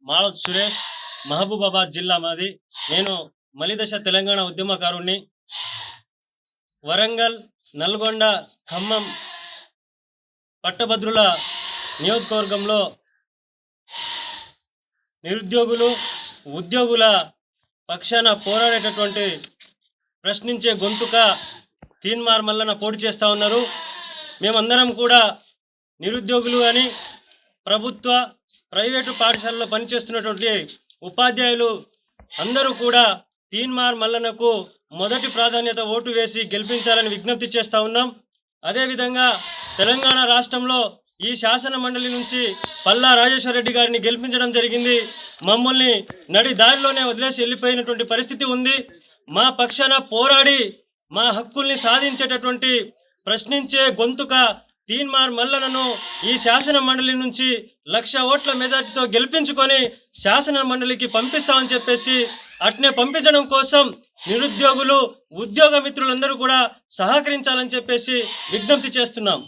మాళత్ సురేష్, మహబూబాబాద్ జిల్లా మాది. నేను మలిదశ తెలంగాణ ఉద్యమకారుణ్ణి. వరంగల్, నల్గొండ, ఖమ్మం పట్టభద్రుల నియోజకవర్గంలో నిరుద్యోగులు, ఉద్యోగుల పక్షాన పోరాడేటటువంటి ప్రశ్నించే గొంతుక తీన్మార్ మల్లన్న పోటీ చేస్తూ ఉన్నారు. మేమందరం కూడా నిరుద్యోగులు అని, ప్రభుత్వ ప్రైవేటు పాఠశాలలో పనిచేస్తున్నటువంటి ఉపాధ్యాయులు అందరూ కూడా తీన్మార్ మల్లన్నకు మొదటి ప్రాధాన్యత ఓటు వేసి గెలిపించాలని విజ్ఞప్తి చేస్తూ ఉన్నాం. అదేవిధంగా తెలంగాణ రాష్ట్రంలో ఈ శాసన మండలి నుంచి పల్లా రాజేశ్వర రెడ్డి గారిని గెలిపించడం జరిగింది. మమ్మల్ని నడి దారిలోనే వదిలేసి వెళ్ళిపోయినటువంటి పరిస్థితి ఉంది. మా పక్షాన పోరాడి మా హక్కుల్ని సాధించేటటువంటి ప్రశ్నించే గొంతుక తీన్మార్ మల్లన్నను ఈ శాసన మండలి నుంచి 1,00,000 ఓట్ల మెజార్టీతో గెలిపించుకొని శాసన మండలికి పంపిస్తామని చెప్పేసి, అట్నే పంపించడం కోసం నిరుద్యోగులు, ఉద్యోగ మిత్రులందరూ కూడా సహకరించాలని చెప్పేసి విజ్ఞప్తి చేస్తున్నాం.